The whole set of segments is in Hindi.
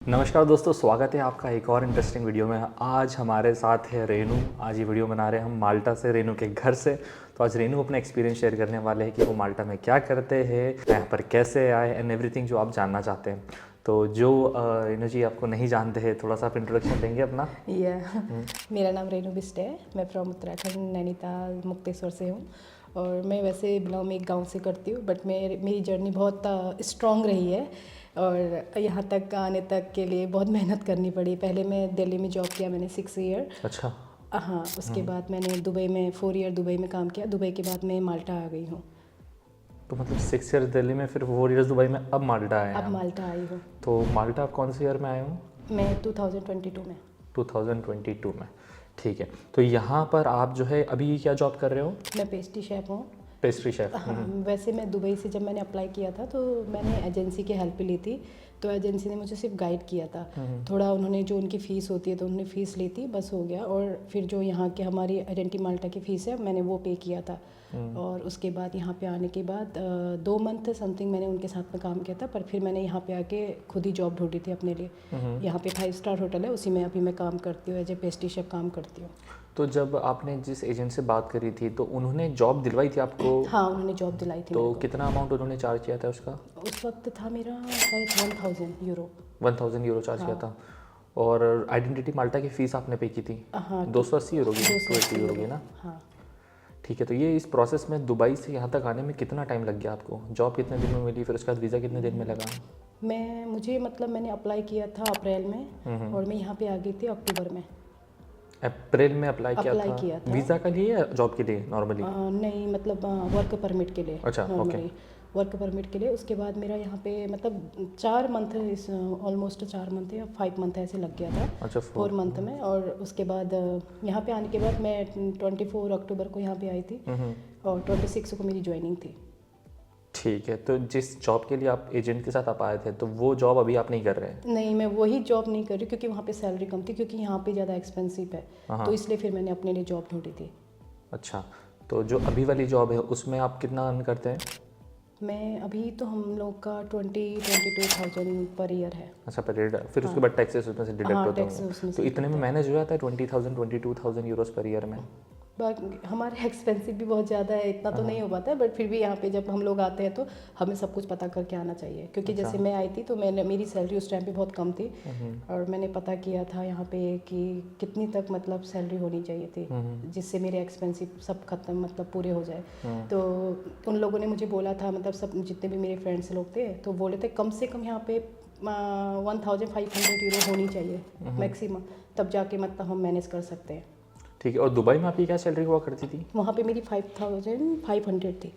नमस्कार दोस्तों, स्वागत है आपका एक और इंटरेस्टिंग वीडियो में। आज हमारे साथ है रेनू। आज ये वीडियो बना रहे हैं हम माल्टा से, रेनू के घर से। तो आज रेनू अपना एक्सपीरियंस शेयर करने वाले हैं कि वो माल्टा में क्या करते हैं, यहाँ पर कैसे आए एंड एवरीथिंग जो आप जानना चाहते हैं। तो जो रेनू जी आपको नहीं जानते हैं, थोड़ा सा आप इंट्रोडक्शन देंगे अपना। मेरा नाम रेनू बिस्ट है। मैं फ्रॉम उत्तराखंड नैनीताल मुक्तेश्वर से हूँ और मैं वैसे बिलोंग एक गांव से करती हूँ, बट मेरी जर्नी बहुत स्ट्रॉन्ग रही है और यहाँ तक आने तक के लिए बहुत मेहनत करनी पड़ी। पहले मैं दिल्ली में जॉब किया मैंने 6 ईयर। अच्छा। हाँ, उसके बाद मैंने दुबई में 4 ईयर दुबई में काम किया। दुबई के बाद मैं माल्टा आ गई हूँ। तो मतलब 6 ईयर्स दिल्ली में, फिर 4 ईयर्स दुबई में, अब माल्टा आए हैं। अब माल्टा आई हूँ। तो माल्टा आप कौन से ईयर में आए हो? मैं 2022 में। 2022 में, ठीक है। तो यहाँ पर आप जो है अभी क्या जॉब कर रहे हो? मैं पेस्ट्री शेफ हूँ। Pastry chef. हाँ, वैसे मैं दुबई से जब मैंने अप्लाई किया था तो मैंने एजेंसी की हेल्प ली थी। तो एजेंसी ने मुझे सिर्फ गाइड किया था थोड़ा। उन्होंने जो उनकी फ़ीस होती है तो उन्होंने फ़ीस ली थी, बस हो गया। और फिर जो यहाँ के हमारी आइडेंटी माल्टा की फ़ीस है मैंने वो पे किया था। और उसके बाद यहाँ पे आने के बाद 2 मंथ समथिंग मैंने उनके साथ में काम किया था। पर फिर मैंने यहाँ पे आके खुद ही जॉब ढूंढी थी अपने लिए। यहाँ पे 5 स्टार होटल है, उसी में अभी मैं काम करती हूँ, एज ए पेस्ट्री शेफ काम करती हूँ। तो जब आपने जिस एजेंट से बात करी थी तो उन्होंने जॉब दिलवाई थी आपको? हाँ, उन्होंने जॉब दिलाई थी। तो कितना अमाउंट उन्होंने चार्ज किया था उसका? उस वक्त था मेरा शायद 1000 यूरो। 1000 यूरो चार्ज किया था। और आइडेंटिटी माल्टा की फ़ीस आपने पे की थी? हाँ, 280 यूरो की, 280 यूरो की ना? हाँ। ठीक है। तो ये इस प्रोसेस में दुबई से यहाँ तक आने में कितना टाइम लग गया आपको? जॉब कितने दिन में मिली, फिर उसके बाद वीज़ा कितने दिन में लगा? मैंने अप्लाई किया था अप्रैल में और मैं यहाँ पे आ गई थी अक्टूबर में। अप्रैल में अप्लाई किया था? वीज़ा के लिए या जॉब के लिए नॉर्मली? नहीं, मतलब वर्क परमिट के लिए। अच्छा, ओके। वर्क परमिट के लिए। उसके बाद मेरा यहाँ पे मतलब 4 मंथ, इस ऑलमोस्ट 4 मंथ या 5 मंथ ऐसे लग गया था। अच्छा, 4 मंथ में। और उसके बाद यहाँ पे आने के बाद मैं 24 अक्टूबर को यहाँ पे आई थी और 26 को मेरी ज्वाइनिंग थी। ठीक है। तो जिस जॉब के लिए आप एजेंट के साथ आप आए थे, तो वो जॉब अभी आप नहीं कर रहे हैं? नहीं, मैं वही जॉब नहीं कर रही क्योंकि वहाँ पे सैलरी कम थी, क्योंकि यहाँ पे ज़्यादा एक्सपेंसिव है, तो इसलिए फिर मैंने अपने लिए जॉब ढूंढी थी। अच्छा। तो जो अभी वाली जॉब है उसमें आप कितना अर्न करते हैं? मैं अभी तो हम लोग का 22,000 पर ईयर है। अच्छा, पर ईयर। फिर उसके बाद टैक्सेस उसमें से डिडक्ट होते होंगे, तो इतने में मैनेज हो जाता है 20,000 22,000 यूरोस पर ईयर में? हमारे एक्सपेंसिव भी बहुत ज़्यादा है, इतना तो नहीं हो पाता है, बट फिर भी यहाँ पे जब हम लोग आते हैं तो हमें सब कुछ पता करके आना चाहिए। क्योंकि जैसे मैं आई थी तो मेरी सैलरी उस टाइम पे बहुत कम थी और मैंने पता किया था यहाँ पे कि कितनी तक मतलब सैलरी होनी चाहिए थी जिससे मेरे एक्सपेंसिव सब खत्म मतलब पूरे हो जाए। तो उन लोगों ने मुझे बोला था, मतलब सब जितने भी मेरे फ्रेंड्स लोग थे तो बोले थे कम से कम यहाँ पे 1500 यूरो होनी चाहिए मैक्सिमम, तब जाके मतलब हम मैनेज कर सकते हैं। ठीक है। और दुबई में आपकी क्या सैलरी हुआ करती थी? वहाँ पे मेरी 5500 थी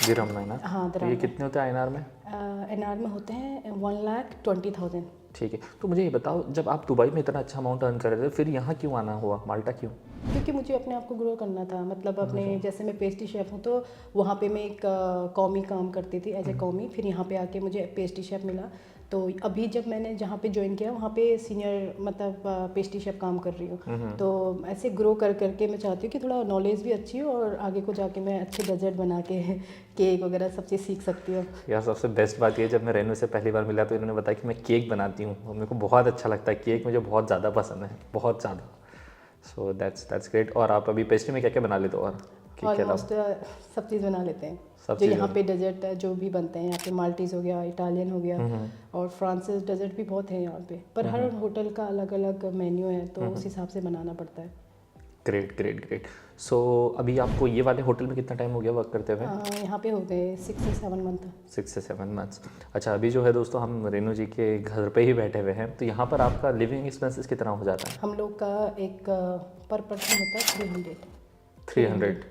दिरहम में ना? हाँ, तो ये कितने होते हैं INR में? INR में होते हैं 1,20,000। ठीक है। तो मुझे ये बताओ, जब आप दुबई में इतना अच्छा अमाउंट अर्न कर रहे थे, फिर यहाँ क्यों आना हुआ, माल्टा क्यों? क्योंकि मुझे अपने आप को ग्रो करना था। मतलब अपने जैसे मैं पेस्ट्री शेफ़ हूँ तो वहाँ पे मैं एक कॉमी काम करती थी एज ए कॉमी। फिर यहाँ पे आके मुझे पेस्ट्री शेफ़ मिला। तो अभी जब मैंने जहाँ पे ज्वाइन किया वहाँ पे सीनियर मतलब पेस्ट्री शेफ़ काम कर रही हूँ। तो ऐसे ग्रो करके मैं चाहती हूँ कि थोड़ा नॉलेज भी अच्छी हो और आगे को जाके मैं अच्छे डेजर्ट बना के केक वगैरह सब चीज़ सीख सकती हूँ। यार सबसे बेस्ट बात ये, जब मैं रेनू से पहली बार मिला तो इन्होंने बताया कि मैं केक बनाती हूँ और मेरे को बहुत अच्छा लगता है केक, मुझे बहुत ज़्यादा पसंद है, बहुत ज़्यादा। So that's great. और आप अभी पेस्ट्री में क्या क्या बना लेते हो? और ऑलमोस्ट सब चीज़ बना लेते हैं जो यहाँ पे डेजर्ट है जो भी बनते हैं। यहाँ पे माल्टीज़ हो गया, इटालियन हो गया और फ्रांसीसी डेजर्ट भी बहुत है यहाँ पे। पर हर होटल का अलग अलग मेन्यू है तो उस हिसाब से बनाना पड़ता है। Great great great. सो अभी आपको ये वाले होटल में कितना टाइम हो गया वर्क करते हुए? यहाँ पे हो गए 6 से 7 मंथ। 6 से 7 मंथ्स। अच्छा, अभी जो है दोस्तों हम रेनू जी के घर पे ही बैठे हुए हैं, तो यहाँ पर आपका लिविंग एक्सपेंसेस कितना हो जाता है? हम लोग का एक पर पर्सन होता है 300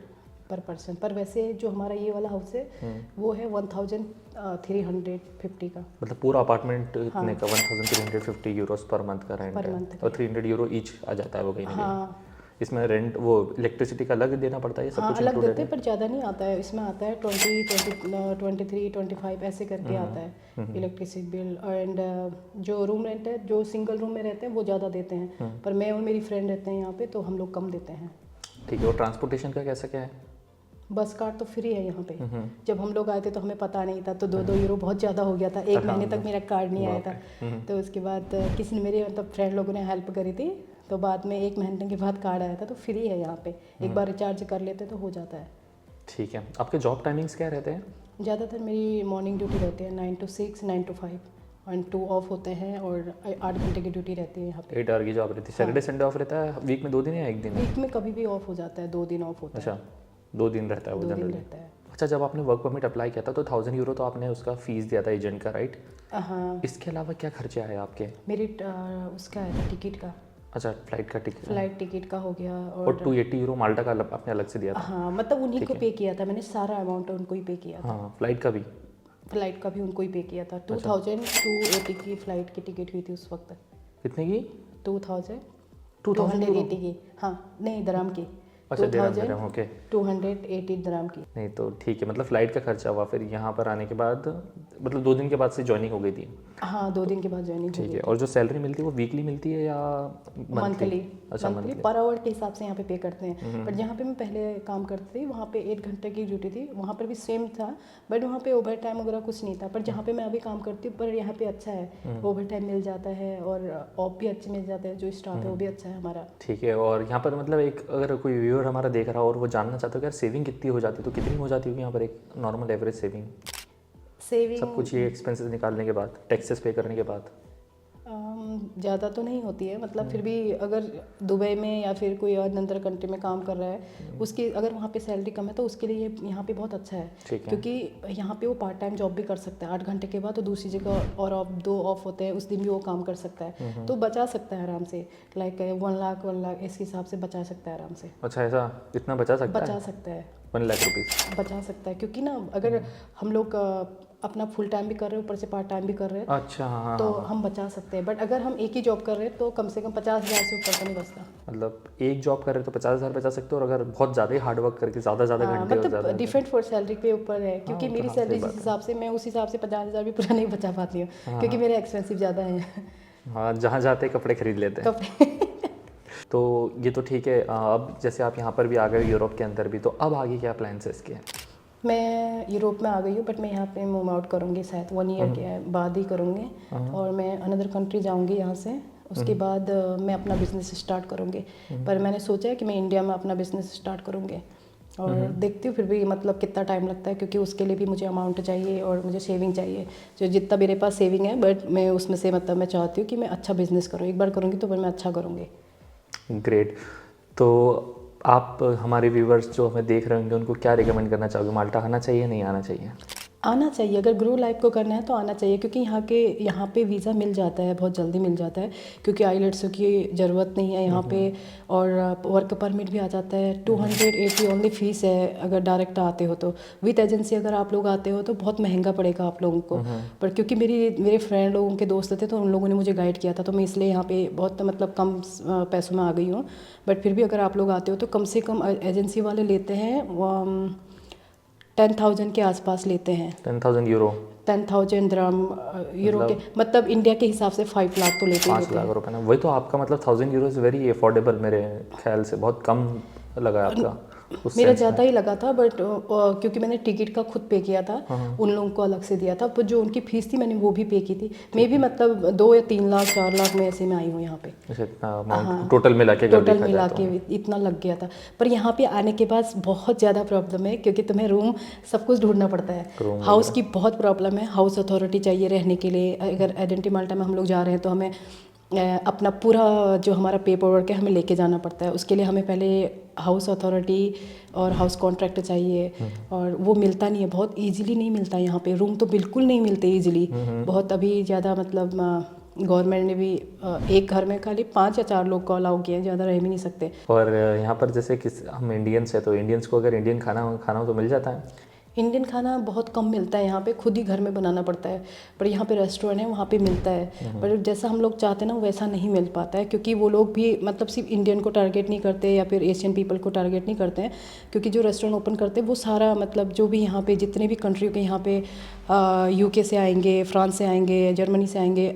पर पर्सन। पर वैसे जो हमारा ये वाला हाउस है वो है 1350 का। मतलब पूरा अपार्टमेंट इतने का 1350 यूरोस पर मंथ का रेंट है और 300 यूरो ईच आ जाता है वो कहीं ना कहीं। इसमें रेंट वो इलेक्ट्रिसिटी का अलग देना पड़ता है, सब कुछ अलग देते हैं पर ज़्यादा नहीं आता है। इसमें आता है 23, 25 ऐसे करके आता है इलेक्ट्रिसिटी बिल। एंड जो रूम रेंट है, जो सिंगल रूम में रहते हैं वो ज़्यादा देते हैं, पर मैं और मेरी फ्रेंड रहते हैं यहाँ पे तो हम लोग कम देते हैं। ठीक है। और ट्रांसपोर्टेशन का कैसा क्या है? बस कार्ड तो फ्री है यहाँ पे। जब हम लोग आए थे तो हमें पता नहीं था, तो 2-2 यूरो बहुत ज़्यादा हो गया था, 1 महीने तक मेरा कार्ड नहीं आया था। तो उसके बाद किसी ने मेरे मतलब फ्रेंड लोगों ने हेल्प करी थी, तो बाद में 1 महीने के बाद कार्ड आया था। तो फ्री है यहाँ पे, एक बार रिचार्ज कर लेते तो हो जाता है। ठीक है, आपके जॉब टाइमिंग्स क्या रहते हैं? ज़्यादातर मेरी मॉर्निंग ड्यूटी रहती है 9 to 6, 9 to 5 और 2 ऑफ होते हैं, और 8 घंटे की ड्यूटी रहती है यहाँ पे। 8 आवर की जॉब रहती है। सैटरडे संडे ऑफ रहता है वीक में 2 दिन या 1 दिन? वीक में कभी भी ऑफ हो जाता है, 2 दिन ऑफ होता है। अच्छा, 2 दिन रहता है वो 2 दिन जनरली। रहता है। अच्छा, जब आपने वर्क परमिट अप्लाई किया था तो 1000 यूरो तो आपने उसका फीस दिया था एजेंट का, राइट? हाँ, इसके अलावा क्या खर्चे आए आपके? मेरी उसका है था टिकट का, अच्छा, फ्लाइट का टिकट फ्लाइट टिकट का हो गया, और 280 यूरो माल्टा का आपने अलग से दिया था? हाँ मतलब उन्हीं को पे किया था मैंने, सारा अमाउंट उनको ही पे किया था। हाँ, फ्लाइट का भी? फ्लाइट का भी उनको ही पे किया था। 2280 की फ़्लाइट की टिकट हुई थी उस वक्त। कितने की? 2280 की। हाँ नहीं, दराम की। अच्छा, दिरहम, ओके। 280 दराम की। नहीं तो ठीक है, मतलब फ़्लाइट का खर्चा हुआ, फिर यहाँ पर आने के बाद मतलब 2 दिन के बाद से ज्वाइनिंग हो गई थी? हाँ, 2 दिन के बाद ज्वाइनिंग ठीक है। और जो सैलरी मिलती है वो वीकली मिलती है या मंथली? अच्छा, मंथली पर आवर के हिसाब से यहाँ पे पे करते हैं। बट जहाँ पे मैं पहले काम करती थी वहाँ पे 8 घंटे की ड्यूटी थी, वहाँ पर भी सेम था, बट वहाँ पे ओवर टाइम वगैरह कुछ नहीं था। पर जहाँ पे मैं अभी काम करती हूँ, पर यहाँ पे अच्छा है, ओवर टाइम मिल जाता है और ऑफ भी अच्छे मिल जाते हैं, जो स्टाफ है वो भी अच्छा है हमारा। ठीक है। और यहाँ पर मतलब एक अगर कोई व्यूअर हमारा देख रहा हो और वो जानना चाहता हो कि यार सेविंग कितनी हो जाती है, तो कितनी हो जाती होगी यहाँ पर एक नॉर्मल एवरेज सेविंग? सब कुछ ये एक्सपेंसेस निकालने के बाद, टैक्सेस पे करने के बाद? ज़्यादा तो नहीं होती है, मतलब फिर भी अगर दुबई में या फिर कोई और अंदर कंट्री में काम कर रहा है, उसकी अगर वहाँ पे सैलरी कम है तो उसके लिए यहाँ पे बहुत अच्छा है। क्योंकि यहाँ पे वो पार्ट टाइम जॉब भी कर सकता है 8 घंटे के बाद, तो दूसरी जगह और 2 ऑफ होते हैं, उस दिन भी वो काम कर सकता है, तो बचा सकता है आराम से। लाइक 1 लाख इस हिसाब से बचा सकता है आराम से। अच्छा, ऐसा इतना बचा सकता है? बचा सकता है 1 लाख रुपीज़ बचा सकता है, क्योंकि ना अगर हम लोग अपना फुल टाइम भी कर रहे हैं, ऊपर से पार्ट टाइम भी कर रहे हैं, अच्छा, हाँ, तो हम बचा सकते हैं। बट अगर हम एक ही जॉब कर रहे हैं तो कम से कम 50,000 से ऊपर तो नहीं बचता। मतलब एक जॉब कर रहे तो 50,000 बचा सकते हो, और अगर बहुत ज़्यादा ही हार्ड वर्क करके ज़्यादा घंटे और ज़्यादा, मतलब डिफरेंट फॉर सैलरी पे ऊपर है, क्योंकि मेरी सैलरी जिस हिसाब से, मैं उस हिसाब से 50,000 भी पूरा नहीं बचा पाती हूँ, क्योंकि मेरे एक्सपेंसिव ज़्यादा है। हाँ, जहाँ जाते कपड़े खरीद लेते हैं। कपड़े तो ये तो ठीक है। अब जैसे आप यहाँ पर भी आ गए यूरोप के अंदर भी, तो अब आगे क्या प्लान्स है इसके? मैं यूरोप में आ गई हूँ, बट मैं यहाँ पे मूव आउट करूँगी शायद 1 ईयर के बाद ही करूँगी, और मैं अनदर कंट्री जाऊँगी यहाँ से। उसके बाद मैं अपना बिजनेस स्टार्ट करूँगी, पर मैंने सोचा है कि मैं इंडिया में अपना बिजनेस स्टार्ट करूँगी, और देखती हूँ फिर भी मतलब कितना टाइम लगता है, क्योंकि उसके लिए भी मुझे अमाउंट चाहिए और मुझे सेविंग चाहिए। जो जितना मेरे पास सेविंग है, बट मैं उसमें से मतलब मैं चाहती हूँ कि मैं अच्छा बिजनेस करूँ, एक बार करूँगी तो फिर मैं अच्छा करूँगी। ग्रेट। तो आप हमारे व्यूवर्स जो हमें देख रहे होंगे उनको क्या रिकमेंड करना चाहोगे? माल्टा आना चाहिए, नहीं आना चाहिए? आना चाहिए, अगर ग्रो लाइफ को करना है तो आना चाहिए, क्योंकि यहाँ पे वीज़ा मिल जाता है, बहुत जल्दी मिल जाता है, क्योंकि आईलेट्स की ज़रूरत नहीं है यहाँ पे, और वर्क परमिट भी आ जाता है। 280 ओनली फीस है अगर डायरेक्ट आते हो तो। विद एजेंसी अगर आप लोग आते हो तो बहुत महंगा पड़ेगा आप लोगों को, पर क्योंकि मेरे फ्रेंड लोगों के दोस्त थे तो उन लोगों ने मुझे गाइड किया था, तो मैं इसलिए यहाँ पे बहुत मतलब कम पैसों में आ गई हूँ। बट फिर भी अगर आप लोग आते हो तो कम से कम एजेंसी वाले लेते हैं 10,000 के आसपास लेते हैं। 10,000 यूरो? 10,000 दरम यूरो के मतलब इंडिया के हिसाब से 5 लाख तो लेते हैं। 5 लाख रुपए ना? वही तो आपका मतलब 1000 यूरो इज़ वेरी अफोर्डेबल मेरे ख्याल से, बहुत कम लगा आपका। मेरा ज़्यादा ही लगा था, बट क्योंकि मैंने टिकट का खुद पे किया था, उन लोगों को अलग से दिया था, पर जो उनकी फीस थी मैंने वो भी पे की थी। मैं भी मतलब 2 या 3 लाख 4 लाख में ऐसे में आई हूँ यहाँ पे। अच्छा, टोटल मिला के इतना लग गया था। पर यहाँ पे आने के बाद बहुत ज़्यादा प्रॉब्लम है, क्योंकि तुम्हें रूम सब कुछ ढूंढना पड़ता है। हाउस की बहुत प्रॉब्लम है, हाउस अथॉरिटी चाहिए रहने के लिए। अगर आइडेंटिटी माल्टा में हम लोग जा रहे हैं तो हमें अपना पूरा जो हमारा पेपर वर्क है हमें लेके जाना पड़ता है। उसके लिए हमें पहले हाउस अथॉरिटी और हाउस कॉन्ट्रैक्ट चाहिए, और वो मिलता नहीं है, बहुत इजीली नहीं मिलता यहाँ पे। रूम तो बिल्कुल नहीं मिलते इजीली, बहुत अभी ज़्यादा मतलब गवर्नमेंट ने भी एक घर में खाली 5 या 4 लोग को अलाउ किए हैं, ज़्यादा रह भी नहीं सकते। और यहाँ पर जैसे हम इंडियंस हैं, तो इंडियंस को अगर इंडियन खाना हो तो मिल जाता है? इंडियन खाना बहुत कम मिलता है यहाँ पे, खुद ही घर में बनाना पड़ता है। पर यहाँ पे रेस्टोरेंट है, वहाँ पे मिलता है, पर जैसा हम लोग चाहते हैं ना वैसा नहीं मिल पाता है, क्योंकि वो लोग भी मतलब सिर्फ इंडियन को टारगेट नहीं करते या फिर एशियन पीपल को टारगेट नहीं करते हैं। क्योंकि जो रेस्टोरेंट ओपन करते हैं वो सारा मतलब जो भी यहाँ पे जितने भी कंट्री के यहाँ पे UK से आएंगे, फ्रांस से आएंगे, जर्मनी से आएंगे,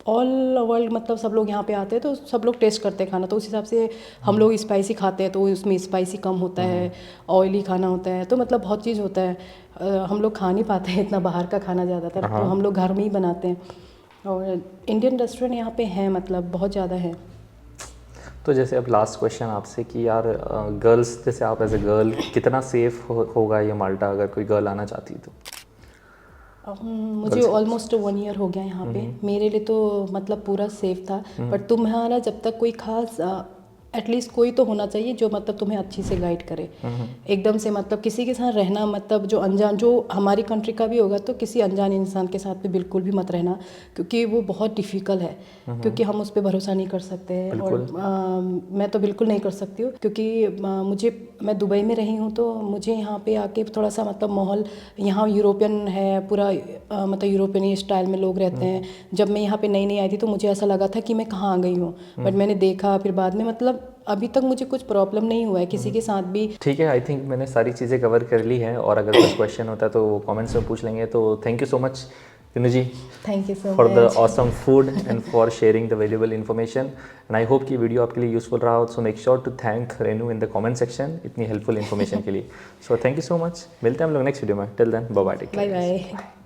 ऑल वर्ल्ड मतलब सब लोग यहाँ पे आते हैं तो सब लोग टेस्ट करते हैं खाना, तो उस हिसाब से हम लोग स्पाइसी खाते हैं तो उसमें स्पाइसी कम होता है, ऑयली खाना होता है, तो मतलब बहुत चीज़ होता है। हम लोग खा नहीं पाते हैं इतना बाहर का खाना ज़्यादातर, तो हम लोग घर में ही बनाते हैं। और इंडियन रेस्टोरेंट यहाँ पे हैं, मतलब बहुत ज़्यादा हैं। तो जैसे अब लास्ट क्वेश्चन आपसे कि यार गर्ल्स, जैसे आप एज ए गर्ल कितना सेफ होगा ये माल्टा अगर कोई गर्ल आना चाहती है तो? मुझे ऑलमोस्ट 1 ईयर हो गया यहाँ पे, मेरे लिए तो मतलब पूरा सेफ था। बट तुम्हारा जब तक कोई खास एटलीस्ट कोई तो होना चाहिए जो मतलब तुम्हें अच्छी से गाइड करे। एकदम से मतलब किसी के साथ रहना, मतलब जो अनजान, जो हमारी कंट्री का भी होगा तो किसी अनजान इंसान के साथ भी बिल्कुल भी मत रहना, क्योंकि वो बहुत डिफ़िकल्ट है, क्योंकि हम उस पर भरोसा नहीं कर सकते हैं। और मैं तो बिल्कुल नहीं कर सकती हूँ, क्योंकि मैं दुबई में रही हूँ तो मुझे यहाँ पे आके थोड़ा सा मतलब माहौल यहाँ यूरोपियन है पूरा, मतलब यूरोपियन स्टाइल में लोग रहते हैं। जब मैं यहाँ पे नई नई आई थी तो मुझे ऐसा लगा था कि मैं कहाँ आ गई हूँ, बट मैंने देखा फिर बाद में, मतलब अभी तक मुझे कुछ प्रॉब्लम नहीं हुआ है किसी के साथ भी। ठीक है, आई थिंक मैंने सारी चीज़ें कवर कर ली हैं, और अगर कुछ क्वेश्चन होता है तो कमेंट्स में पूछ लेंगे। तो thank you so much Renu ji, thank you so for the much awesome food and for sharing the valuable information. And I hope कि वीडियो आपके लिए यूजफुल रहा हो। So make sure to thank Renu in the comment section इतनी हेल्पफुल इन्फॉर्मेशन के लिए। So thank you so much, मिलते हैं हम लोग नेक्स्ट वीडियो में। Till then bye bye, take care. Bye bye.